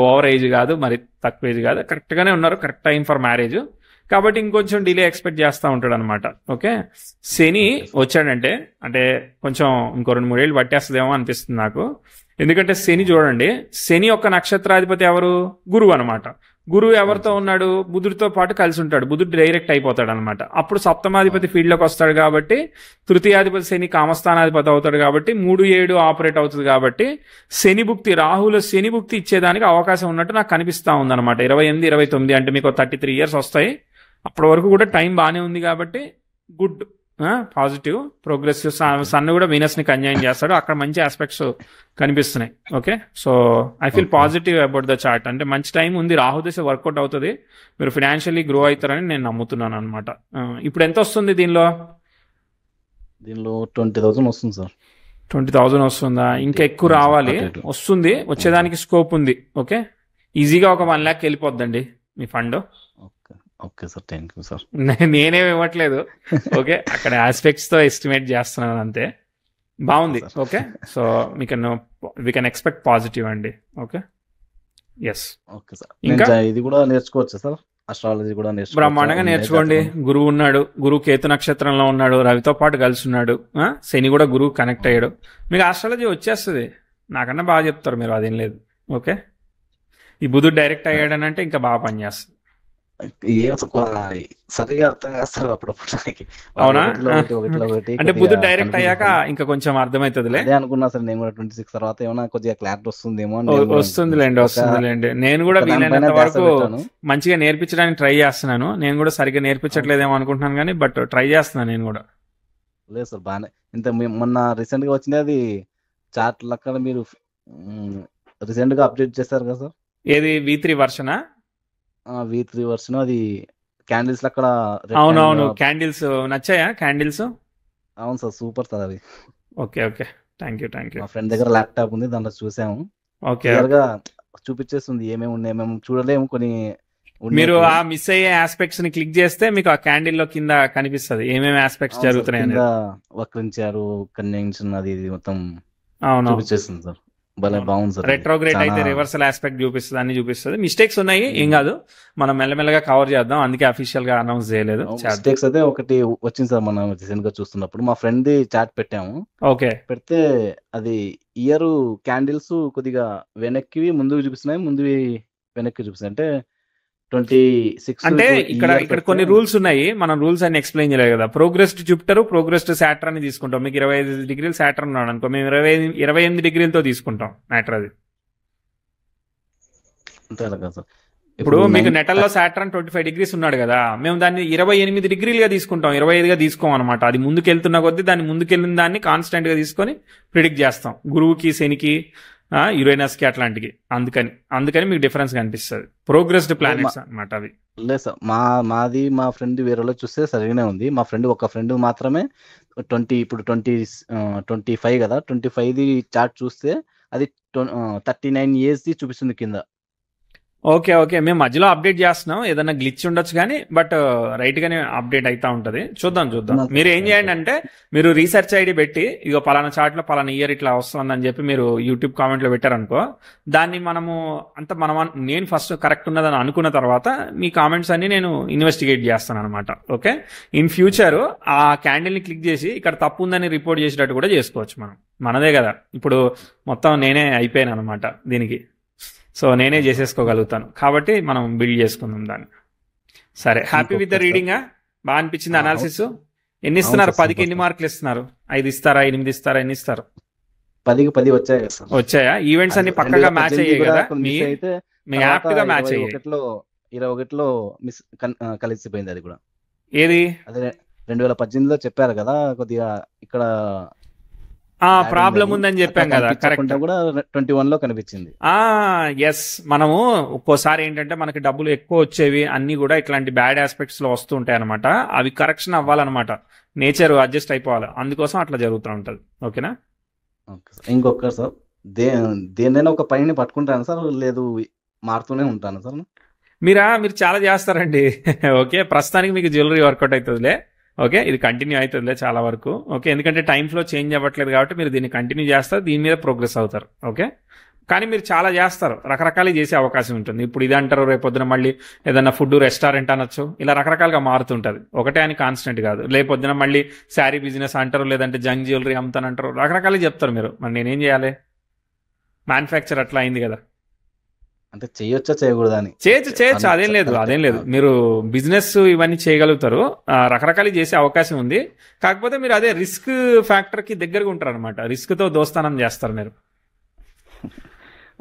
ఓవర్ ఏజ్ కాదు, మరి తక్కువ ఏజ్ కాదు, కరెక్ట్గానే ఉన్నారు, కరెక్ట్ టైం ఫర్ మ్యారేజ్. కాబట్టి ఇంకొంచెం డిలే ఎక్స్పెక్ట్ చేస్తూ ఉంటాడు అనమాట. ఓకే. శని వచ్చాడంటే అంటే కొంచెం ఇంకో 2-3 ఏళ్ళు పట్టేస్తుందేమో అనిపిస్తుంది నాకు. ఎందుకంటే శని చూడండి, శని యొక్క నక్షత్రాధిపతి ఎవరు? గురువు అనమాట. గురువు ఎవరితో ఉన్నాడు? బుధుడితో పాటు కలిసి ఉంటాడు. బుధుడు డైరెక్ట్ అయిపోతాడు అనమాట. అప్పుడు సప్తమాధిపతి ఫీల్డ్లోకి వస్తాడు కాబట్టి, తృతీయాధిపతి శని కామస్థానాధిపతి అవుతాడు కాబట్టి 3-7 ఆపరేట్ అవుతుంది కాబట్టి శని భుక్తి, రాహులో శని భుక్తి ఇచ్చేదానికి అవకాశం ఉన్నట్టు నాకు కనిపిస్తూ ఉందన్నమాట. 28, 29 అంటే మీకు 33 ఇయర్స్ వస్తాయి. అప్పటి వరకు కూడా టైం బాగానే ఉంది కాబట్టి గుడ్, పాజిటివ్, ప్రోగ్రెసివ్. సన్ కూడా వీనస్ని కంజైన్ చేస్తాడు, అక్కడ మంచి ఆస్పెక్ట్స్ కనిపిస్తున్నాయి. Okay. So I feel positive about the chart. అంటే మంచి టైం ఉంది, రాహుదశ వర్కౌట్ అవుతుంది, మీరు ఫినాన్షియల్లీ గ్రో అవుతారని నేను నమ్ముతున్నాను అనమాట. ఇప్పుడు ఎంత వస్తుంది దీనిలో 20,000 వస్తుంది సార్. 20,000 వస్తుందా? ఇంకా ఎక్కువ రావాలి. వస్తుంది, వచ్చేదానికి స్కోప్ ఉంది. ఓకే. ఈజీగా ఒక 1 lakh వెళ్ళిపోద్దండి మీ fund. Okay sir, thank you sir. నేనేమి ఇవ్వట్లేదు. ఓకే. అక్కడ ఆస్పెక్ట్స్ తో ఎస్టిమేట్ చేస్తున్నాను అంతే. బాగుంది. Okay. So we can expect positive అండి. ఓకే. ఎస్. Okay sir. ఇంకా ఇది కూడా నేర్చుకోవచ్చు సార్, అస్ట్రాలజీ కూడా బ్రహ్మాండంగా నేర్చుకోండి. గురువు ఉన్నాడు, గురువు కేతు నక్షత్రంలో ఉన్నాడు, రవితో పాటు కలిసి ఉన్నాడు, శని కూడా గురువు కనెక్ట్ అయ్యాడు. మీకు ఆస్ట్రాలజీ వచ్చేస్తుంది, నాకన్నా బాగా చెప్తారు మీరు, అదేం లేదు. ఓకే. ఈ బుధుడు డైరెక్ట్ అయ్యాడనంటే ఇంకా బాగా పనిచేస్తుంది. సరిగా అర్థం చేస్తారు అప్పుడప్పుడు. అవునా? అంటే బుధుడు డైరెక్ట్ అయ్యాక ఇంకా కొంచెం అర్థమవుతుందిలే. అదే అనుకున్నా సార్ నేను కూడా. 26 తర్వాత ఏమైనా కొద్దిగా క్లారిటీ వస్తుందేమో. వస్తుందిలేండి. నేను కూడా వీలైనంత వరకు మంచిగా నేర్పించడానికి ట్రై చేస్తున్నాను. నేను కూడా సరిగ్గా నేర్పించట్లేదేమో అనుకుంటున్నాను కానీ బట్ ట్రై చేస్తున్నాను నేను కూడా. లేదు సార్, బాగానే. ఇంత మొన్న రీసెంట్ గా వచ్చింది అది చార్ట్ లెక్క మీరు రీసెంట్ గా అప్డేట్ చేశారు కదా సార్. ఏది V3 వర్షనా? V3 వర్షన్ అది క్యాండిల్స్ అక్కడ. అవునవును, క్యాండిల్స్ నచ్చాయా? క్యాండిల్స్ అవును సార్, సూపర్ సార్ అది. Okay okay, thank you. మా ఫ్రెండ్ దగ్గర ల్యాప్టాప్ ఉంది, దాంట్లో చూసాము. ఓకే. చూపించేస్తుంది ఏమేమి ఉన్నాయి, మేము చూడలేము కొన్ని. మీరు ఆ మిస్ అయ్యే ఆస్పెక్ట్స్ ని క్లిక్ చేస్తే మీకు ఆ క్యాండిల్ లో కింద కనిపిస్తుంది ఏమేమి ఆస్పెక్ట్స్ జరుగుతున్నాయి. వక్రించారు, కన్వెన్షన్ అది మొత్తం అవును చూపించేస్తుంది సార్. భలే బాగుంది సార్. రెట్రోగ్రేడ్ అయితే రివర్సల్ ఆస్పెక్ట్ చూపిస్తుంది, అన్ని చూపిస్తుంది. మిస్టేక్స్ ఉన్నాయి, ఏం కాదు, మనం మెల్లమెల్లగా కవర్ చేద్దాం. అందుకే అఫీషియల్ గా అనౌన్స్ చేయలేదు. మిస్టేక్స్ అయితే ఒకటి వచ్చింది సార్, మనం రీసెంట్ గా చూస్తున్నప్పుడు మా ఫ్రెండ్ ది చాట్ పెట్టాము. ఓకే. పెడితే అది ఇయర్ క్యాండిల్స్ కొద్దిగా వెనక్కి ముందుకు చూపిస్తున్నాయి, ముందువి వెనక్కి చూపిస్తున్నాయి. అంటే 26 అంటే ఇక్కడ కొన్ని రూల్స్ ఉన్నాయి, మనం రూల్స్ అన్ని ఎక్స్ప్లెయిన్ చేయలేదు కదా. ప్రోగ్రెస్డ్ జూపిటర్, ప్రోగ్రెస్డ్ సాటర్న్ అని తీసుకుంటాం. మీకు 25 డిగ్రీలు సాటర్న్ ఉన్నాడు అనుకో, మేము 28 డిగ్రీలతో తీసుకుంటాం మ్యాటర్. అది ఇప్పుడు మీకు నెటల్లో సాటర్న్ 25 డిగ్రీస్ ఉన్నాడు కదా, మేము దాన్ని 28 డిగ్రీలుగా తీసుకుంటాం, 25గా తీసుకోం అనమాట. అది ముందుకెళ్తున్న కొద్దీ దాన్ని ముందుకెళ్ళిన దాన్ని కాన్స్టెంట్ గా తీసుకొని ప్రిడిక్ట్ చేస్తాం, గురువుకి, శనికి, యురేనస్ కి, అట్లాంటికి. అందుకని మీకు డిఫరెన్స్ కనిపిస్తుంది. ప్రోగ్రెస్డ్ ప్లానెట్స్ అన్నమాట అవి. లేదు సార్, మా ఫ్రెండ్ వేరేలో చూస్తే సరిగానే ఉంది. మా ఫ్రెండ్ ఒక ఫ్రెండ్ మాత్రమే 25 కదా, 25ది చార్ట్ చూస్తే అది 39 years ది చూపిస్తుంది కింద. ఓకే ఓకే, మేము మధ్యలో అప్డేట్ చేస్తున్నాం, ఏదైనా గ్లిచ్ ఉండొచ్చు కానీ బట్ రైట్ గానే అప్డేట్ అవుతా ఉంటది. చూద్దాం. మీరు ఏం చేయండి అంటే, మీరు రీసెర్చ్ ఐడి పెట్టి ఇగో పలానా చార్ట్ లో పలానా ఇయర్ ఇట్లా వస్తుందని చెప్పి మీరు యూట్యూబ్ కామెంట్ లో పెట్టారనుకో, దాన్ని నేను ఫస్ట్ కరెక్ట్ ఉన్నదని అనుకున్న తర్వాత మీ కామెంట్స్ అన్ని నేను ఇన్వెస్టిగేట్ చేస్తాను అనమాట. ఓకే. ఇన్ ఫ్యూచర్ ఆ క్యాండిల్ ని క్లిక్ చేసి ఇక్కడ తప్పు ఉందని రిపోర్ట్ చేసేటట్టు కూడా చేసుకోవచ్చు. మనదే కదా ఇప్పుడు మొత్తం, నేనే అయిపోయాను అనమాట దీనికి. సో నేనే చేసేసుకోగలుగుతాను కాబట్టి మనం బిల్డ్ చేసుకుందాం దాన్ని. సరే, హ్యాపీ విత్ ద రీడింగ్? బాగా అనిపించింది అనాలిసిస్? ఎన్ని ఇస్తున్నారు? 10కి ఎన్ని మార్కులు ఇస్తున్నారు? 5 ఇస్తారా, 8 ఇస్తారా, ఎన్ని ఇస్తారు? 10కి 10 వచ్చాయా? ఈవెంట్స్ అన్ని పక్కగా మ్యాచ్ అయ్యాయి కదా, మీ యాప్ట్ గా మ్యాచ్ అయ్యాయి. 21లో మిస్ కలిసిపోయింది అది కూడా. ఏది? అదే 2018లో చెప్పారు కదా, కొద్దిగా ఇక్కడ ప్రాబ్లం ఉందని అక్కడ చెప్పాం కదా, కరెక్ట్. కనిపించకుండా కూడా 21 లో కనిపించింది. ఎస్, మనము ఒక్కోసారి ఏంటంటే మనకి డబ్బులు ఎక్కువ వచ్చేవి అన్ని కూడా ఇట్లాంటి బ్యాడ్ ఆస్పెక్ట్స్ లో వస్తూ ఉంటాయి అనమాట. అవి కరెక్షన్ అవ్వాలన్నమాట, నేచర్ అడ్జస్ట్ అయిపోవాలి, అందుకోసం అట్లా జరుగుతూ ఉంటది. ఓకేనా? Okay sir. ఇంకొకటి సార్, దేన్నైనా ఒక పనిని పట్టుకుంటాను సార్, లేదు మారుతూనే ఉంటాను సార్. మీరు చాలా చేస్తారండి. ఓకే, ప్రస్తుతానికి మీకు జ్యువెలరీ వర్కౌట్ అవుతుందిలే. ఓకే, ఇది కంటిన్యూ అవుతుందిలే చాలా వరకు. ఓకే, ఎందుకంటే టైం ఫ్లో చేంజ్ అవ్వట్లేదు కాబట్టి మీరు దీన్ని కంటిన్యూ చేస్తారు, దీని మీద ప్రోగ్రెస్ అవుతారు. ఓకే, కానీ మీరు చాలా చేస్తారు, రకరకాలు చేసే అవకాశం ఉంటుంది. ఇప్పుడు ఇది అంటారు, రేపు పొద్దున మళ్ళీ ఏదన్నా ఫుడ్ రెస్టారెంట్ అనొచ్చు, ఇలా రకరకాలుగా మారుతుంటుంది. ఒకటే అని కాన్స్టెంట్ కాదు. రేపు పొద్దున మళ్ళీ శారీ బిజినెస్ అంటారు, లేదంటే జంగ్ జ్యువెలరీ అమ్ముతానంటారు, రకరకాలు చెప్తారు మీరు. మరి నేనేం చేయాలి? మ్యానుఫ్యాక్చర్ అట్లా అయింది కదా. అంటే చేయొచ్చా చేయకూడదా అని. చేయొచ్చు, అదేం లేదు. మీరు బిజినెస్ ఇవన్నీ చేయగలుగుతారు, రకరకాలు చేసే అవకాశం ఉంది. కాకపోతే మీరు అదే రిస్క్ ఫ్యాక్టర్ కి దగ్గరగా ఉంటారు అనమాట, రిస్క్ తో దోస్తానం చేస్తారు మీరు.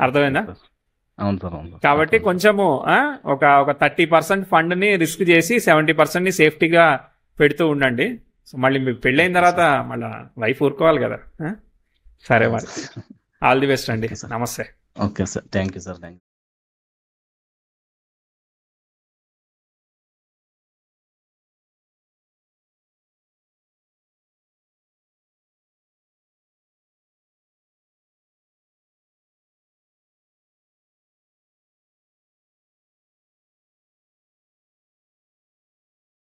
అర్థమైందా? అవును సార్, అవును. కాబట్టి కొంచెము ఒక 30% ఫండ్ ని రిస్క్ చేసి 70% ని సేఫ్టీగా పెడుతూ ఉండండి. సో మళ్ళీ మీకు పెళ్ళైన తర్వాత మళ్ళీ వైఫ్ ఊరుకోవాలి కదా. సరే మరి, ఆల్ ది బెస్ట్ అండి. నమస్తే. Okay sir, thank you sir, thank you.